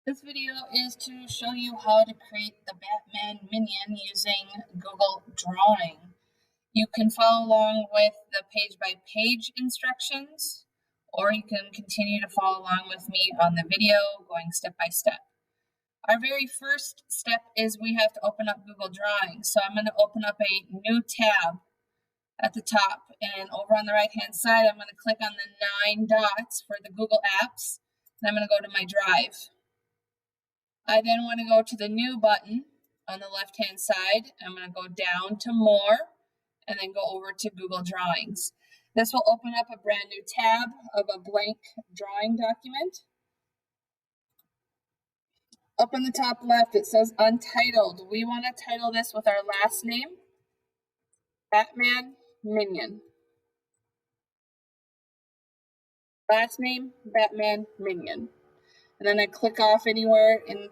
This video is to show you how to create the Batman minion using Google Drawing. You can follow along with the page-by-page instructions, or you can continue to follow along with me on the video going step by step. Our very first step is we have to open up Google Drawing. So I'm going to open up a new tab at the top, and over on the right-hand side, I'm going to click on the 9 dots for the Google Apps, and I'm going to go to my Drive. I then want to go to the New button on the left-hand side. I'm going to go down to More, and then go over to Google Drawings. This will open up a brand new tab of a blank drawing document. Up in the top left, it says Untitled. We want to title this with our last name, Batman Minion. Last name, Batman Minion. And then I click off anywhere in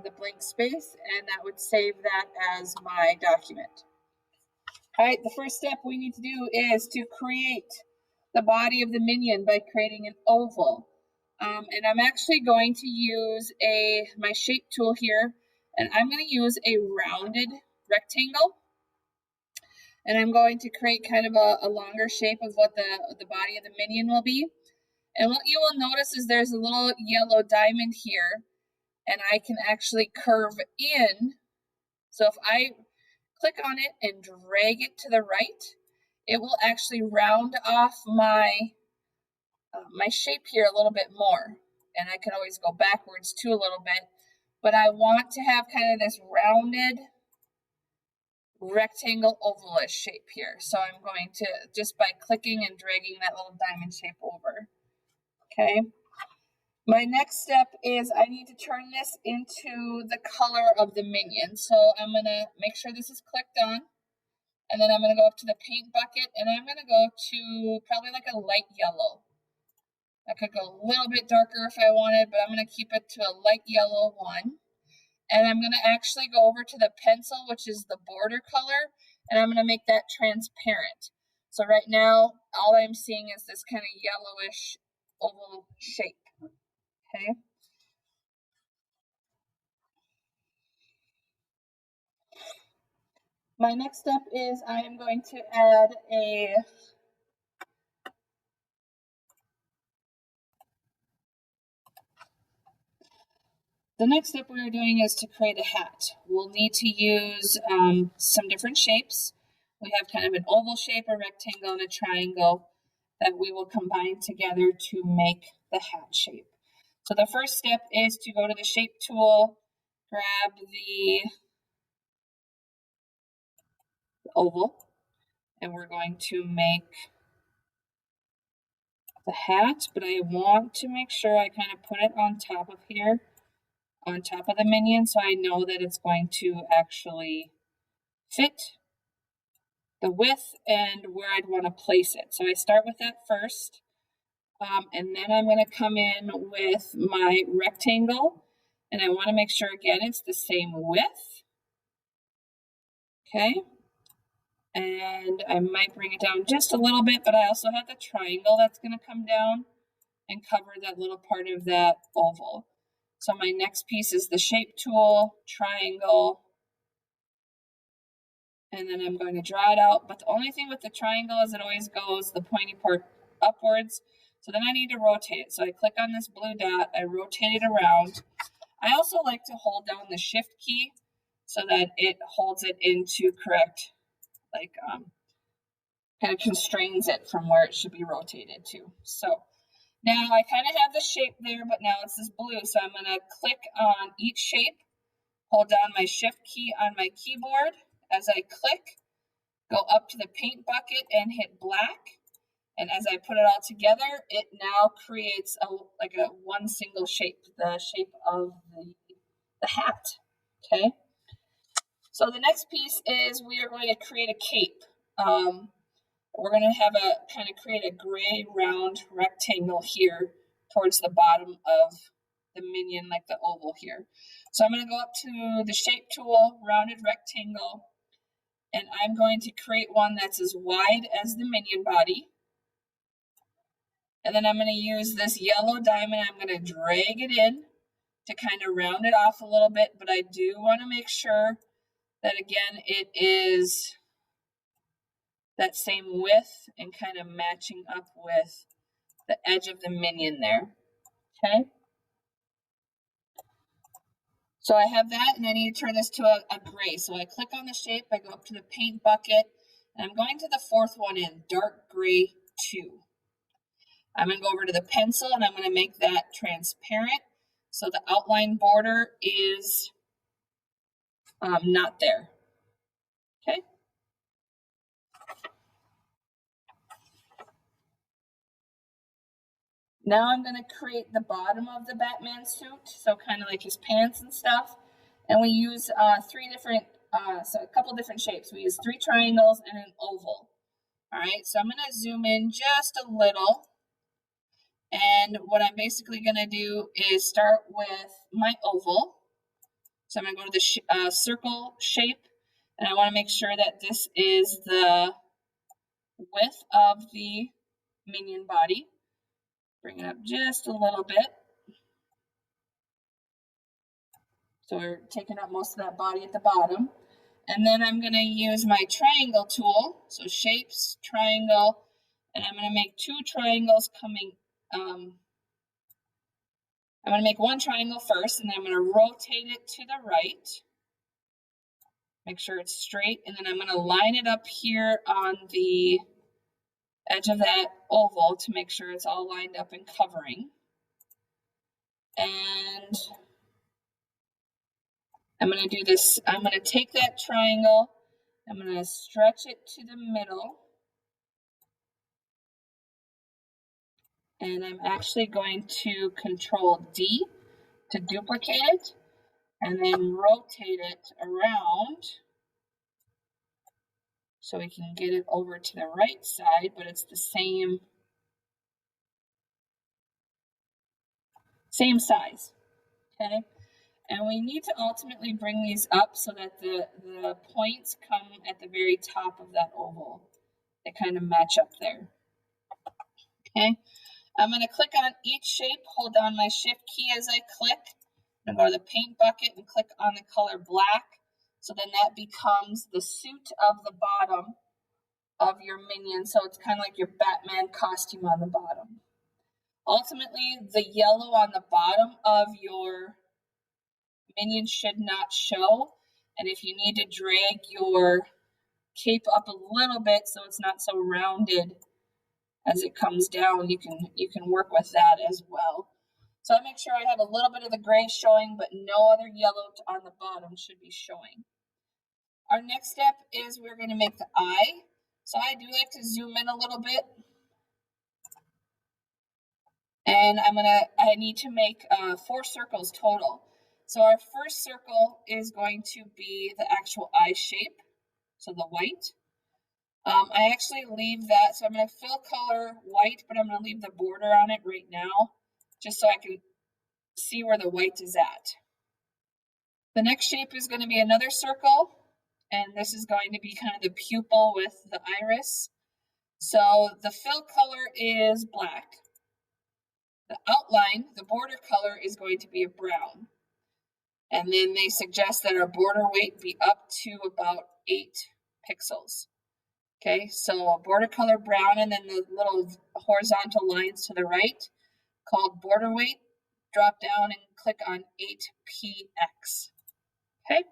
the blank space, and that would save that as my document. All right, the first step we need to do is to create the body of the minion by creating an oval. And I'm actually going to use my shape tool here, and I'm going to use a rounded rectangle. And I'm going to create kind of a longer shape of what the body of the minion will be. And what you will notice is there's a little yellow diamond here, and I can actually curve in. So if I click on it and drag it to the right, it will actually round off my shape here a little bit more. And I can always go backwards too a little bit, but I want to have kind of this rounded rectangle ovalish shape here. So I'm going to, just by clicking and dragging that little diamond shape over. Okay. My next step is I need to turn this into the color of the minion. So I'm going to make sure this is clicked on. And then I'm going to go up to the paint bucket, and I'm going to go to probably like a light yellow. I could go a little bit darker if I wanted, but I'm going to keep it to a light yellow one. And I'm going to actually go over to the pencil, which is the border color, and I'm going to make that transparent. So right now, all I'm seeing is this kind of yellowish oval shape. Okay. My next step is I am going to add the next step we are doing is to create a hat. We'll need to use some different shapes. We have kind of an oval shape, a rectangle, and a triangle that we will combine together to make the hat shape. So the first step is to go to the shape tool, grab the oval, and we're going to make the hat, but I want to make sure I kind of put it on top of here, on top of the minion, so I know that it's going to actually fit the width and where I'd want to place it. So I start with that first, and then I'm going to come in with my rectangle, and I want to make sure again it's the same width. Okay, and I might bring it down just a little bit, but I also have the triangle that's going to come down and cover that little part of that oval. So my next piece is the shape tool, triangle, and then I'm going to draw it out. But the only thing with the triangle is it always goes the pointy part upwards. So then I need to rotate it. So I click on this blue dot, I rotate it around. I also like to hold down the shift key so that it holds it into correct, like kind of constrains it from where it should be rotated to. So now I kind of have the shape there, but now it's this blue. So I'm going to click on each shape, hold down my shift key on my keyboard. As I click, go up to the paint bucket and hit black. And as I put it all together, it now creates like a one single shape, the shape of the hat. Okay. So the next piece is we are going to create a cape. We're going to have create a gray round rectangle here towards the bottom of the minion, like the oval here. So I'm going to go up to the shape tool, rounded rectangle, and I'm going to create one that's as wide as the minion body. And then I'm going to use this yellow diamond. I'm going to drag it in to kind of round it off a little bit, but I do want to make sure that again, it is that same width and kind of matching up with the edge of the minion there, okay? So I have that, and I need to turn this to a gray. So I click on the shape, I go up to the paint bucket, and I'm going to the fourth one in, dark gray 2. I'm going to go over to the pencil, and I'm going to make that transparent, so the outline border is not there, okay? Now I'm going to create the bottom of the Batman suit, so kind of like his pants and stuff. And we use so a couple different shapes. We use 3 triangles and an oval. All right, so I'm going to zoom in just a little. And what I'm basically going to do is start with my oval. So I'm going to go to the circle shape, and I want to make sure that this is the width of the minion body. Bring it up just a little bit. So we're taking up most of that body at the bottom. And then I'm going to use my triangle tool. So shapes, triangle, and I'm going to make 2 triangles coming. I'm going to make 1 triangle first, and then I'm going to rotate it to the right. Make sure it's straight, and then I'm going to line it up here on the edge of that oval to make sure it's all lined up and covering. And I'm going to do this. I'm going to take that triangle, I'm going to stretch it to the middle, and I'm actually going to Control D to duplicate it, and then rotate it around so we can get it over to the right side, but it's the same size, okay? And we need to ultimately bring these up so that the points come at the very top of that oval. They kind of match up there, okay? I'm going to click on each shape, hold down my shift key as I click. I'm going to go to the paint bucket and click on the color black. So then that becomes the suit of the bottom of your minion. So it's kind of like your Batman costume on the bottom. Ultimately, the yellow on the bottom of your minion should not show. And if you need to drag your cape up a little bit so it's not so rounded as it comes down, you can work with that as well. So I make sure I have a little bit of the gray showing, but no other yellow on the bottom should be showing. Our next step is we're going to make the eye. So I do like to zoom in a little bit. And I need to make 4 circles total. So our first circle is going to be the actual eye shape, so the white. I actually leave that, so I'm going to fill color white, but I'm going to leave the border on it right now, just so I can see where the white is at. The next shape is going to be another circle, and this is going to be kind of the pupil with the iris. So the fill color is black. The outline, the border color, is going to be a brown. And then they suggest that our border weight be up to about 8 pixels. Okay, so a border color brown, and then the little horizontal lines to the right called border weight. Drop down and click on 8px. Okay,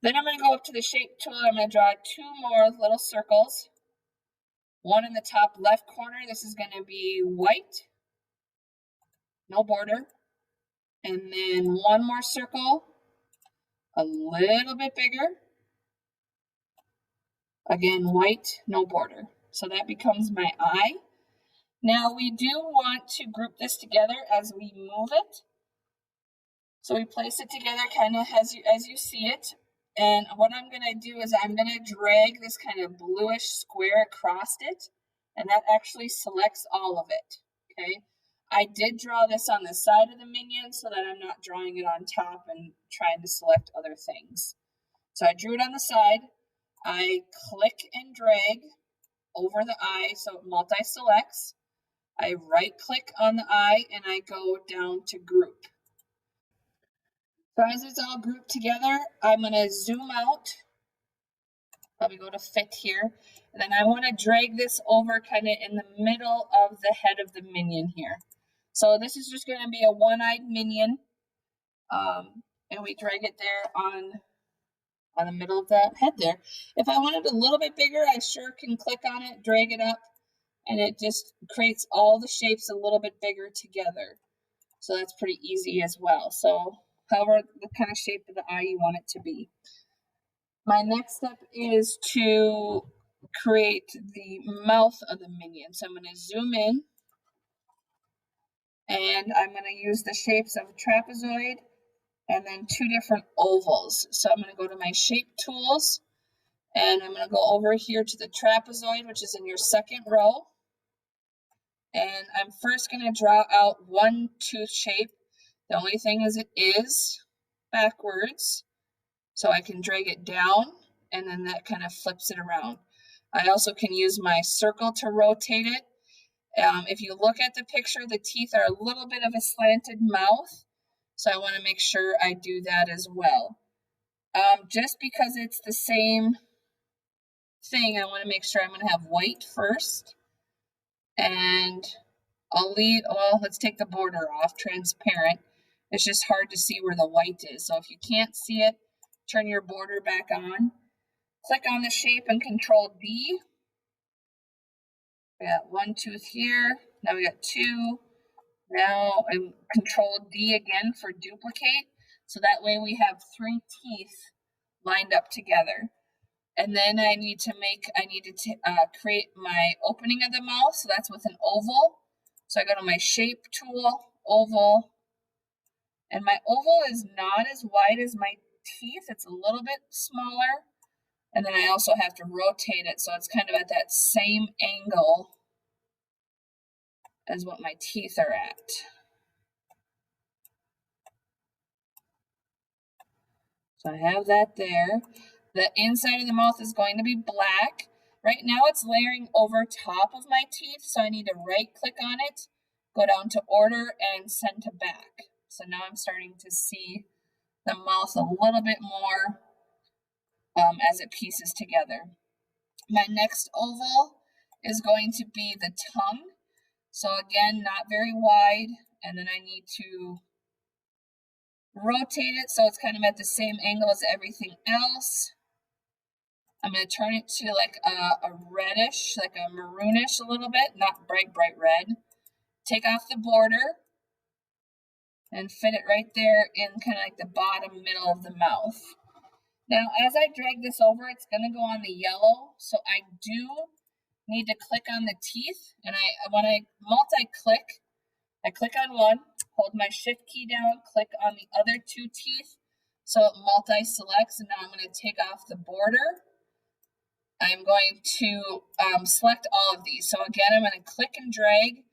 then I'm going to go up to the shape tool. I'm going to draw 2 more little circles. One in the top left corner, this is going to be white, no border. And then 1 more circle, a little bit bigger. Again, white, no border. So that becomes my eye. Now we do want to group this together as we move it. So we place it together kind of as you see it. And what I'm going to do is I'm going to drag this kind of bluish square across it. And that actually selects all of it. Okay. I did draw this on the side of the minion so that I'm not drawing it on top and trying to select other things. So I drew it on the side. I click and drag over the eye so it multi-selects. I right click on the eye and I go down to group. So as it's all grouped together, I'm going to zoom out. Probably go to fit here. And then I want to drag this over kind of in the middle of the head of the minion here. So this is just going to be a one-eyed minion. And we drag it there on the middle of the head there. If I want it a little bit bigger, I sure can click on it, drag it up, and it just creates all the shapes a little bit bigger together. So that's pretty easy as well. So however the kind of shape of the eye you want it to be. My next step is to create the mouth of the minion. So I'm going to zoom in, and I'm going to use the shapes of a trapezoid and then two different ovals. So I'm going to go to my shape tools, and I'm going to go over here to the trapezoid, which is in your second row. And I'm first going to draw out one tooth shape. The only thing is it is backwards, so I can drag it down, and then that kind of flips it around. I also can use my circle to rotate it. If you look at the picture, the teeth are a little bit of a slanted mouth, so I want to make sure I do that as well. Just because it's the same thing, I want to make sure I'm going to have white first, and let's take the border off, transparent. It's just hard to see where the white is, so if you can't see it, turn your border back on. Click on the shape and Control D. We got one tooth here. Now we got two. Now I Control D again for duplicate. So that way we have three teeth lined up together. And then I needed to create my opening of the mouth. So that's with an oval. So I go to my shape tool, oval. And my oval is not as wide as my teeth. It's a little bit smaller. And then I also have to rotate it so it's kind of at that same angle as what my teeth are at. So I have that there. The inside of the mouth is going to be black. Right now it's layering over top of my teeth, so I need to right click on it, go down to order, and send to back. So now I'm starting to see the mouth a little bit more as it pieces together. My next oval is going to be the tongue. So again, not very wide, and then I need to rotate it so it's kind of at the same angle as everything else. I'm going to turn it to like a reddish, like a maroonish a little bit, not bright red. Take off the border and fit it right there in kind of like the bottom middle of the mouth. Now, as I drag this over, it's going to go on the yellow, so I do need to click on the teeth, and when I multi-click, I click on one, hold my shift key down, click on the other two teeth, so it multi-selects, and now I'm going to take off the border. I'm going to select all of these. So again, I'm going to click and drag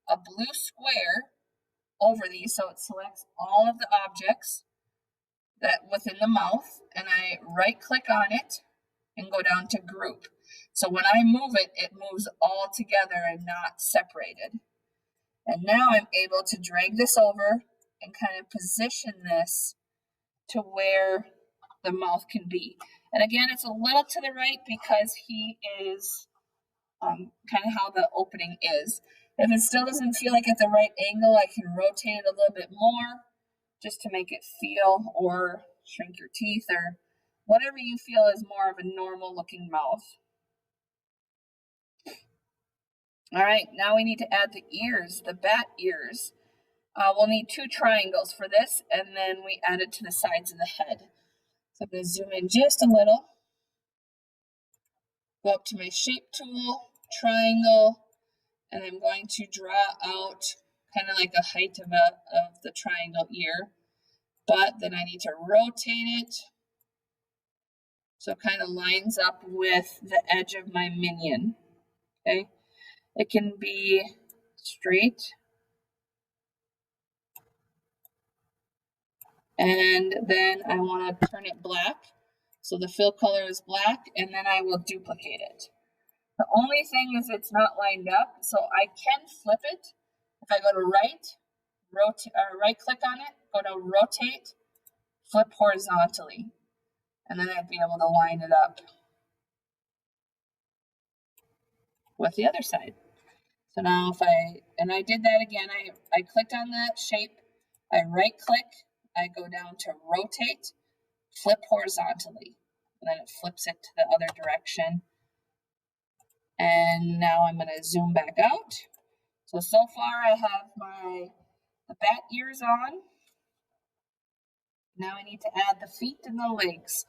a blue square over these so it selects all of the objects that within the mouth, and I right click on it and go down to group. So when I move it, it moves all together and not separated. And now I'm able to drag this over and kind of position this to where the mouth can be. And again, it's a little to the right because he is kind of how the opening is. If it still doesn't feel like at the right angle, I can rotate it a little bit more just to make it feel, or shrink your teeth, or whatever you feel is more of a normal looking mouth. All right, now we need to add the ears, the bat ears. We'll need two triangles for this, and then we add it to the sides of the head. So I'm going to zoom in just a little. Go up to my shape tool, triangle, and I'm going to draw out kind of like a height of the triangle ear. But then I need to rotate it so it kind of lines up with the edge of my minion. Okay, it can be straight. And then I want to turn it black. So the fill color is black, and then I will duplicate it. The only thing is it's not lined up, so I can flip it. If I go to right click on it, go to rotate, flip horizontally, and then I'd be able to line it up with the other side. So now if I did that again, I clicked on that shape, I right click, I go down to rotate, flip horizontally, and then it flips it to the other direction. And now I'm going to zoom back out. So far I have the bat ears on. Now I need to add the feet and the legs.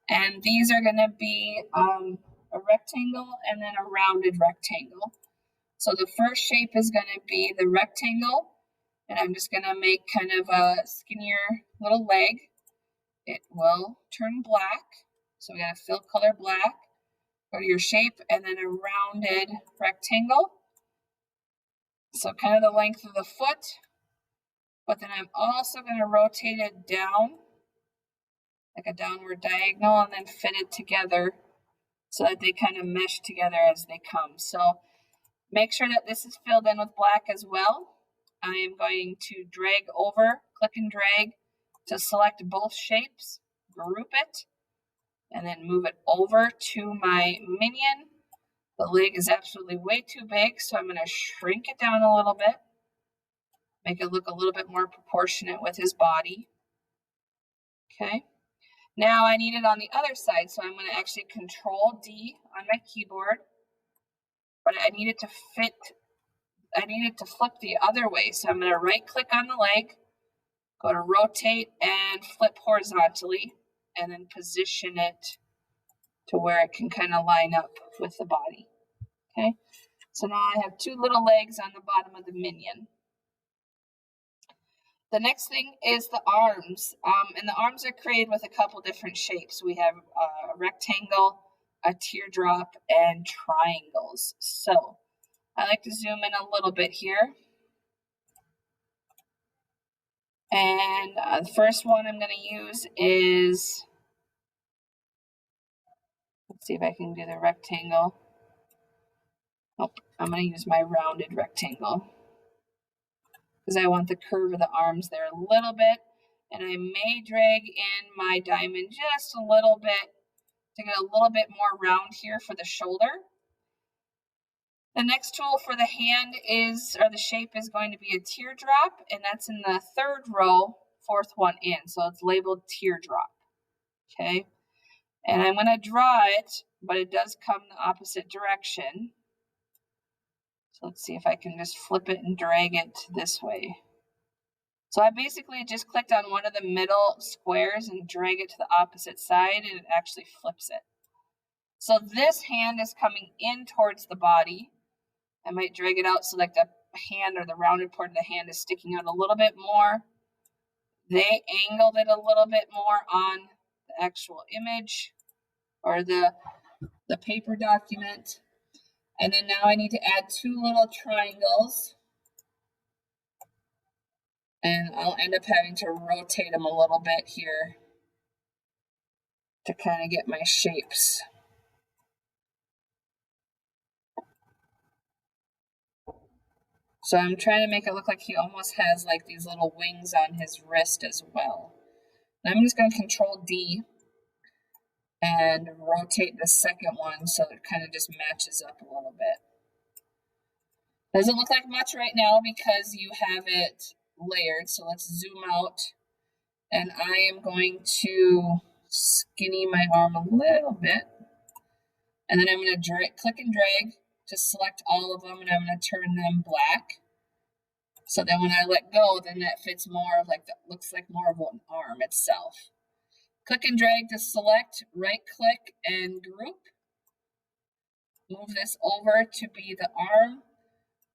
And these are going to be a rectangle and then a rounded rectangle. So the first shape is going to be the rectangle, and I'm just going to make kind of a skinnier little leg. It will turn black, so we got to fill color black. Go to your shape, and then a rounded rectangle. So kind of the length of the foot, but then I'm also going to rotate it down, like a downward diagonal, and then fit it together so that they kind of mesh together as they come. So make sure that this is filled in with black as well. I am going to drag over, click and drag to select both shapes, group it, and then move it over to my minion. The leg is absolutely way too big, so I'm going to shrink it down a little bit, make it look a little bit more proportionate with his body. Okay. Now I need it on the other side, so I'm going to actually Control D on my keyboard, but I need it to fit. I need it to flip the other way, so I'm going to right click on the leg, go to rotate and flip horizontally, and then position it to where it can kind of line up with the body. Okay, so now I have two little legs on the bottom of the minion. The next thing is the arms, and the arms are created with a couple different shapes. We have a rectangle, a teardrop, and triangles. So I like to zoom in a little bit here. And the first one I'm going to use is, let's see if I can do the rectangle. Nope, I'm going to use my rounded rectangle because I want the curve of the arms there a little bit. And I may drag in my diamond just a little bit to get a little bit more round here for the shoulder. The next tool for the hand is, or the shape is going to be a teardrop, and that's in the third row, fourth one in. So it's labeled teardrop. Okay. And I'm going to draw it, but it does come the opposite direction. So let's see if I can just flip it and drag it this way. So I basically just clicked on one of the middle squares and drag it to the opposite side, and it actually flips it. So this hand is coming in towards the body. I might drag it out so like the hand or the rounded part of the hand is sticking out a little bit more. They angled it a little bit more on the actual image or the paper document. And then now I need to add two little triangles. And I'll end up having to rotate them a little bit here to kind of get my shapes. So I'm trying to make it look like he almost has like these little wings on his wrist as well. And I'm just going to Control D and rotate the second one so it kind of just matches up a little bit. Doesn't look like much right now because you have it layered. So let's zoom out. And I am going to skinny my arm a little bit. And then I'm going to click and drag to select all of them, and I'm going to turn them black. So then when I let go, then that fits more of like, that looks like more of an arm itself. Click and drag to select, right click and group. Move this over to be the arm.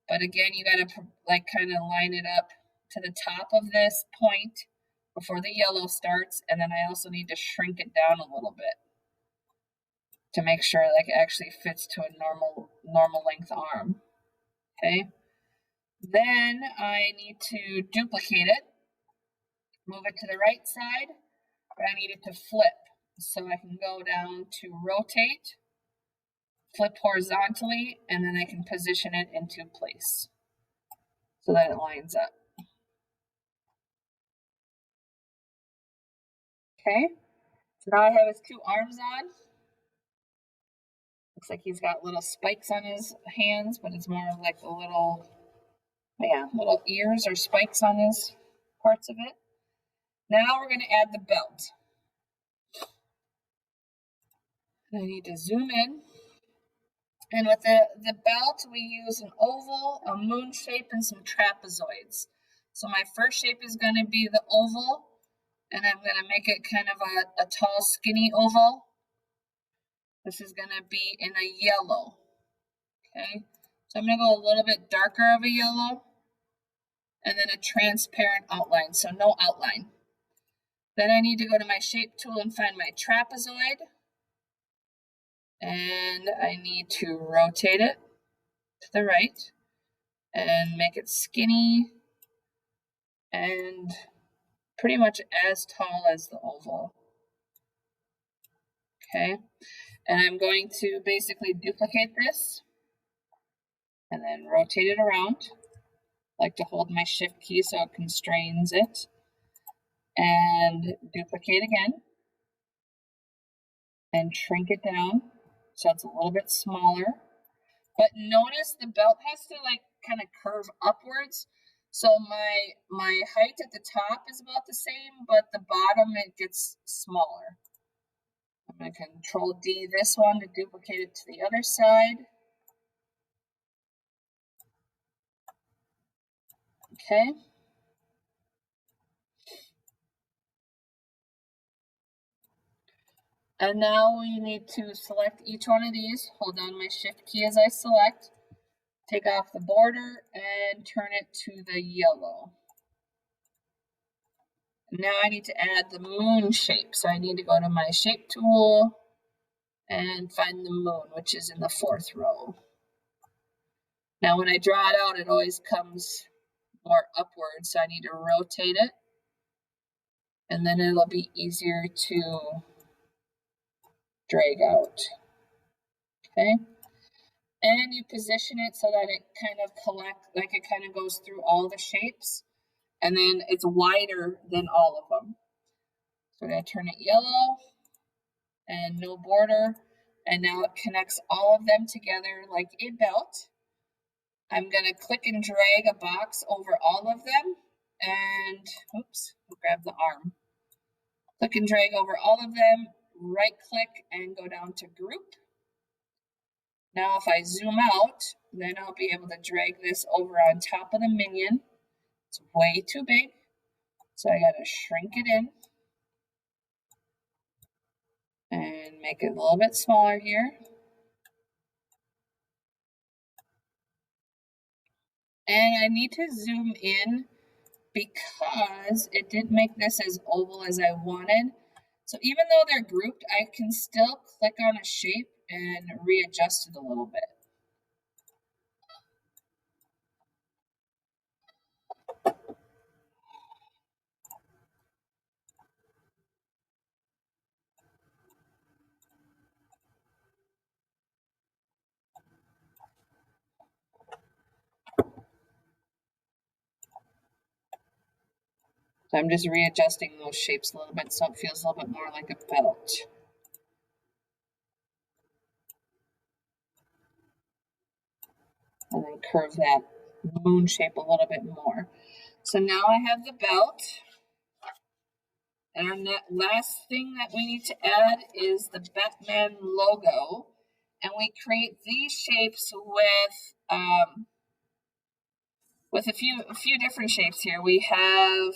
But again, you got to like kind of line it up to the top of this point before the yellow starts. And then I also need to shrink it down a little bit to make sure like it actually fits to a normal length arm. Okay. Then I need to duplicate it, move it to the right side, but I need it to flip. So I can go down to rotate, flip horizontally, and then I can position it into place so that it lines up. Okay, so now I have his two arms on. Looks like he's got little spikes on his hands, but it's more like a little, yeah, little ears or spikes on his parts of it. Now we're going to add the belt. I need to zoom in. And with the belt, we use an oval, a moon shape, and some trapezoids. So my first shape is going to be the oval, and I'm going to make it kind of a tall, skinny oval. This is going to be in a yellow. Okay, so I'm going to go a little bit darker of a yellow, and then a transparent outline, so no outline. Then I need to go to my shape tool and find my trapezoid. And I need to rotate it to the right and make it skinny and pretty much as tall as the oval. Okay, and I'm going to basically duplicate this and then rotate it around. I like to hold my shift key so it constrains it. And duplicate again. And shrink it down so it's a little bit smaller. But notice the belt has to like kind of curve upwards. So my height at the top is about the same, but the bottom it gets smaller. I'm going to Control D this one to duplicate it to the other side. Okay. And now we need to select each one of these. Hold down my shift key as I select. Take off the border and turn it to the yellow. Now I need to add the moon shape. So I need to go to my shape tool and find the moon, which is in the fourth row. Now when I draw it out, it always comes more upwards, so I need to rotate it. And then it'll be easier to drag out. Okay. And you position it so that it kind of goes through all the shapes. And then it's wider than all of them. So I'm going to turn it yellow and no border. And now it connects all of them together like a belt. I'm going to click and drag a box over all of them. And, oops, grab the arm. Click and drag over all of them, right click and go down to group. Now if I zoom out, then I'll be able to drag this over on top of the minion. It's way too big, so I gotta shrink it in and make it a little bit smaller here. And I need to zoom in because it didn't make this as oval as I wanted. So even though they're grouped, I can still click on a shape and readjust it a little bit. So I'm just readjusting those shapes a little bit so it feels a little bit more like a belt. And then curve that moon shape a little bit more. So now I have the belt. And our last thing that we need to add is the Batman logo. And we create these shapes with a few different shapes here. We have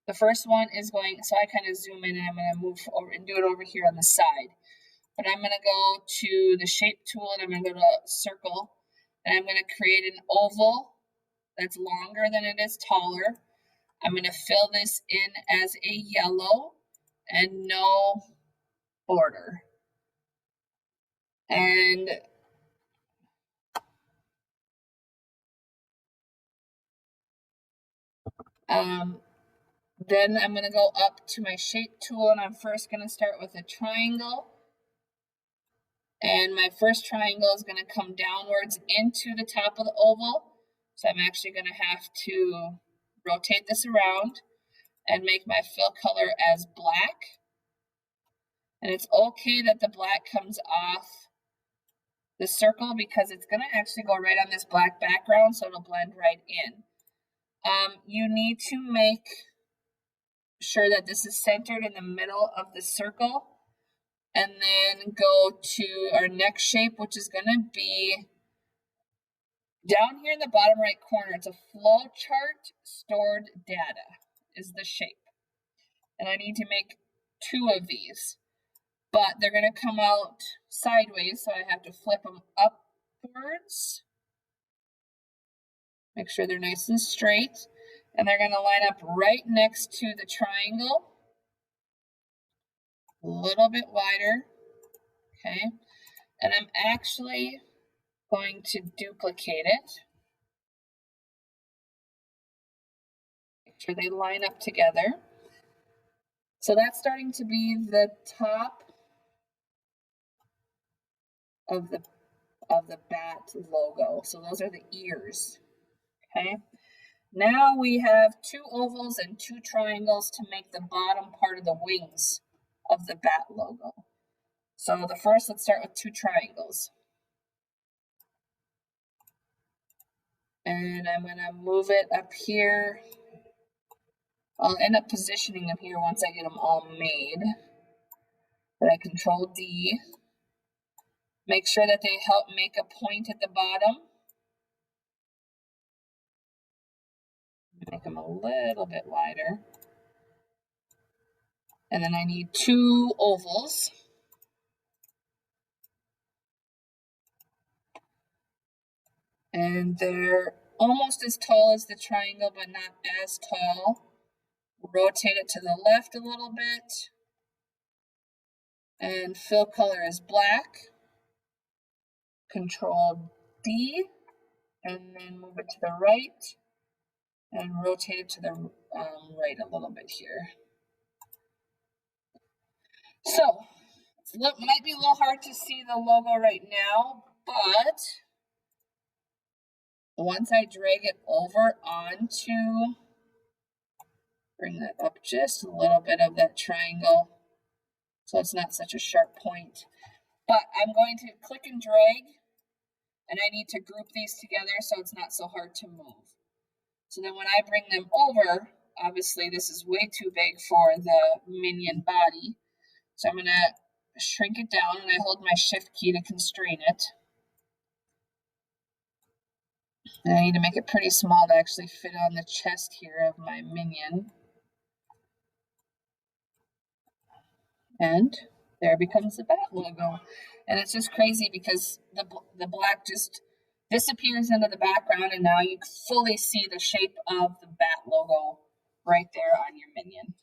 the first one is going, so I kind of zoom in and I'm going to move over and do it over here on the side. But I'm going to go to the shape tool and I'm going to go to circle. And I'm going to create an oval that's longer than it is taller. I'm going to fill this in as a yellow and no border. And then I'm going to go up to my shape tool and I'm first going to start with a triangle. And my first triangle is going to come downwards into the top of the oval. So I'm actually going to have to rotate this around. and make my fill color as black. And it's okay that the black comes off the circle because it's going to actually go right on this black background, so it'll blend right in. You need to make sure that this is centered in the middle of the circle, and then go to our next shape, which is going to be down here in the bottom right corner. It's a flow chart stored data is the shape. And I need to make 2 of these, but they're going to come out sideways, so I have to flip them upwards. Make sure they're nice and straight, and they're going to line up right next to the triangle. A little bit wider, okay? And I'm actually going to duplicate it. Make sure they line up together. So that's starting to be the top of the bat logo. So those are the ears, okay? Now we have 2 ovals and 2 triangles to make the bottom part of the wings of the bat logo. So let's start with 2 triangles. And I'm gonna move it up here. I'll end up positioning them here once I get them all made. But I Control D. Make sure that they help make a point at the bottom. Make them a little bit wider. And then I need 2 ovals. And they're almost as tall as the triangle, but not as tall. Rotate it to the left a little bit. And fill color is black. Control D. And then move it to the right. And rotate it to the right a little bit here. So, it might be a little hard to see the logo right now, but once I drag it over onto, bring that up just a little bit of that triangle so it's not such a sharp point. But I'm going to click and drag, and I need to group these together so it's not so hard to move. So then when I bring them over, obviously this is way too big for the Minion body. So I'm going to shrink it down, and I hold my Shift key to constrain it. And I need to make it pretty small to actually fit on the chest here of my Minion. And there becomes the bat logo. And it's just crazy because the black just disappears into the background, and now you fully see the shape of the bat logo right there on your Minion.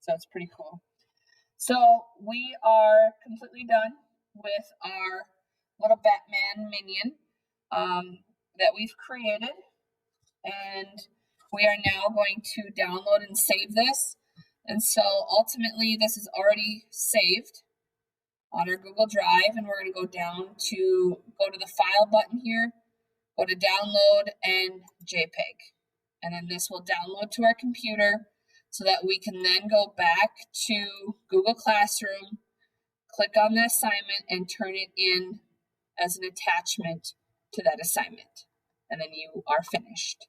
So it's pretty cool. So we are completely done with our little Batman Minion that we've created. And we are now going to download and save this. And so ultimately this is already saved on our Google Drive, and we're going to go to the file button here, go to download and JPEG. And then this will download to our computer so that we can then go back to Google Classroom, click on the assignment, and turn it in as an attachment to that assignment. And then you are finished.